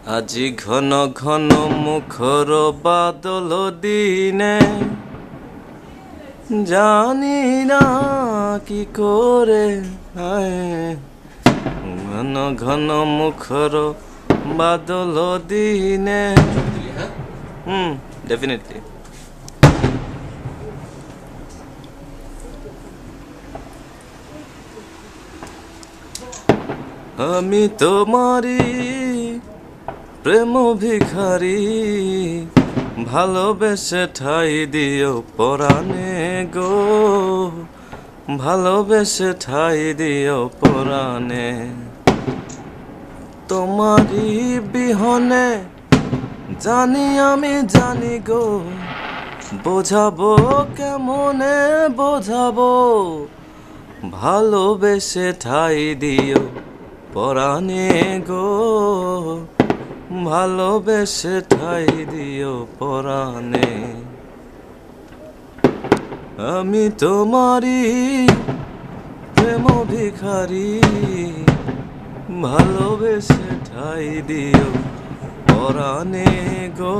আজি ঘন ঘন মুখর বাদল দিনে জানি না কি করে ঘন ঘন মুখর বাদল দিনে ডেফিনেটলি আমি তোমারি প্রেম ভিখারি ভালোবেসে ঠাই দিও পরাণে গো ভালোবেসে ঠাই দিও পরাণে তোমারি বিহনে জানি আমি জানি গো বোঝাবো কেমনে বোঝাবো ভালোবেসে ঠাই দিও পরাণে গো ভালোবেসে ঠাই দিও পরাণে আমি তোমারি প্রেম ভিখারি ভালোবেসে ঠাই দিও পরাণে গো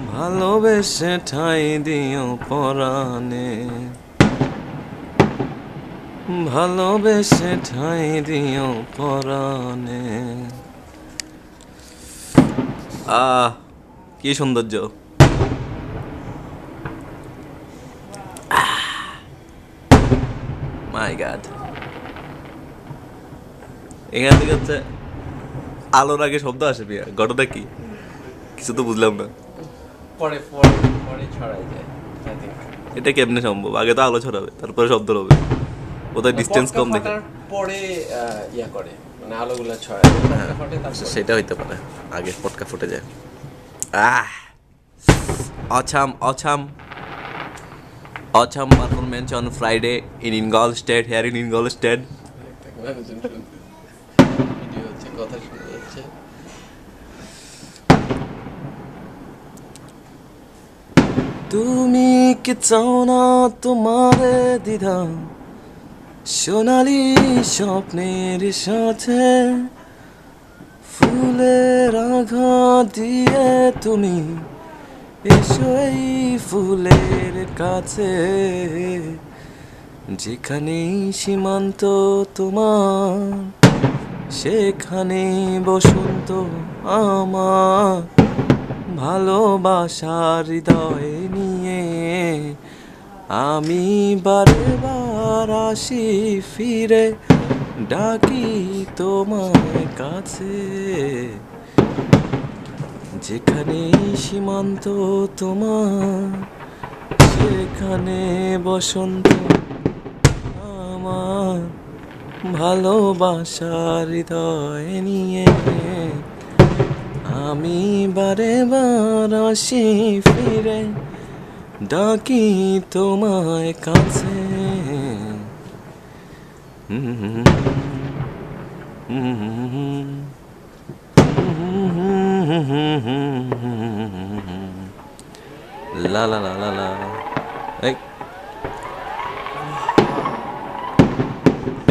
ভালোবেসে ঠাই দিও পরাণে ভালোবেসে ঠাই দিও পরাণে কি সৌন্দর্য মাই গড এখান থেকে হচ্ছে আলোর আগে শব্দ আসে বিয়া ঘটনা কি কিছু তো বুঝলাম না পরে পরে পরে ছড়ায় যায় এটা কেমনে সম্ভব আগে তো আলো ছড়াবে তারপরে শব্দ হবে ওদের ডিসটেন্স কম দেখে পরে ইয়া করে মানে আলোগুলা ছড়ায় ফটে তারপর সেটা হইতে পারে আগে পটকা ফুটে যায় awesome performance on Friday in Ingolstadt here in Ingolstadt video হচ্ছে কথা শুনে যাচ্ছে তুমি কি চাও না তোমারে দ্বিধা সোনালি স্বপ্নের সাথে ফুলের আঘাত দিয়ে তুমি এসো এই ফুলের কাছে যেখানে সীমান্ত তোমার সেখানে বসন্ত আমার ভালোবাসার হৃদয় নিয়ে আমি বারে বার আসি ফিরে ডাকি তোমার কাছে যেখানে সীমান্ত তোমার সেখানে বসন্ত আমার ভালোবাসার হৃদয় নিয়ে আমি বারে বার আসি ফিরে ডাকি তোমায় কাছে লা লা লা লা লা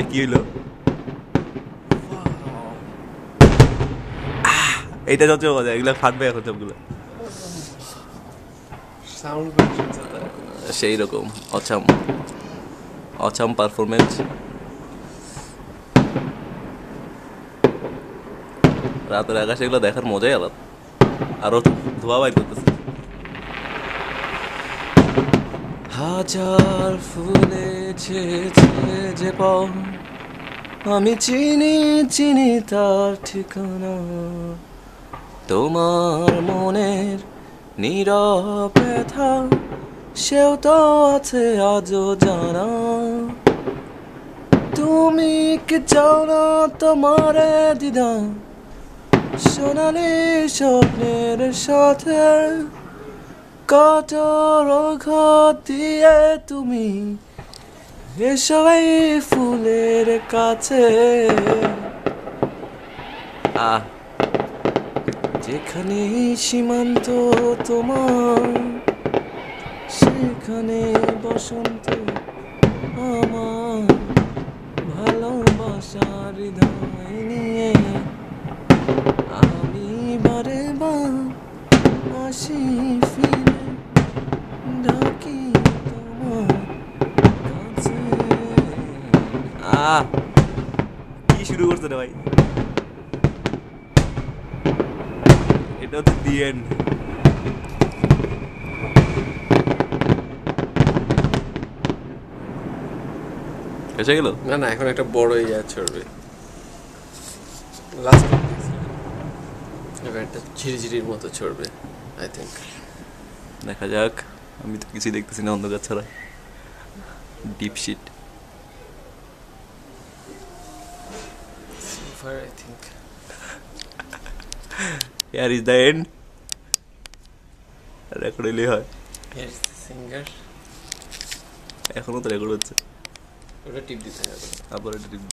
কি হইলো এইটা যত মজা এগুলো ফাটবে এখন সবগুলো সাউন্ড সেই রকম অচাম পারফরমেন্স রাতের আকাশে এগুলো দেখার মজাই আলাদা আরো ধোয়া বাইর করতেছে হাজার ফুলে ছেছে যে পাও আমি চিনি তার ঠিকানা তোমার মনের নীরব ব্যথা সেও তো আছে আজও জানা তুমি কি চাও না তোমার দিদা সোনালি স্বপ্নের সাথে কঠোর ঘাত দিয়ে তুমি এসো এই ফুলের কাছে যেখানে সীমান্ত তোমার সেখানে বসন্ত আমার ভালোবাসার হৃদয় নিয়ে আমি বারে বার আসি ফিরে ডাকি তোমার কাছে। কি শুরু করছে রে ভাই, এটা হচ্ছে দি এন্ড। এসে গেল। না না, এখন একটা বড় ইয়া ছড়বে লাস্ট, এবার একটা ঝিরিঝিরির মতো ছড়বে আই থিঙ্ক। দেখা যাক, আমি তো কিছুই দেখতেছি না অন্ধকার ছাড়া। Deep shit far I think. Here is the end. Record হইলে হয়, হিয়ার ইজ দ্য সিঙ্গার। এখনো তো রেকর্ড হচ্ছে। ওটা টিপ দিতে হবে। আবার এটা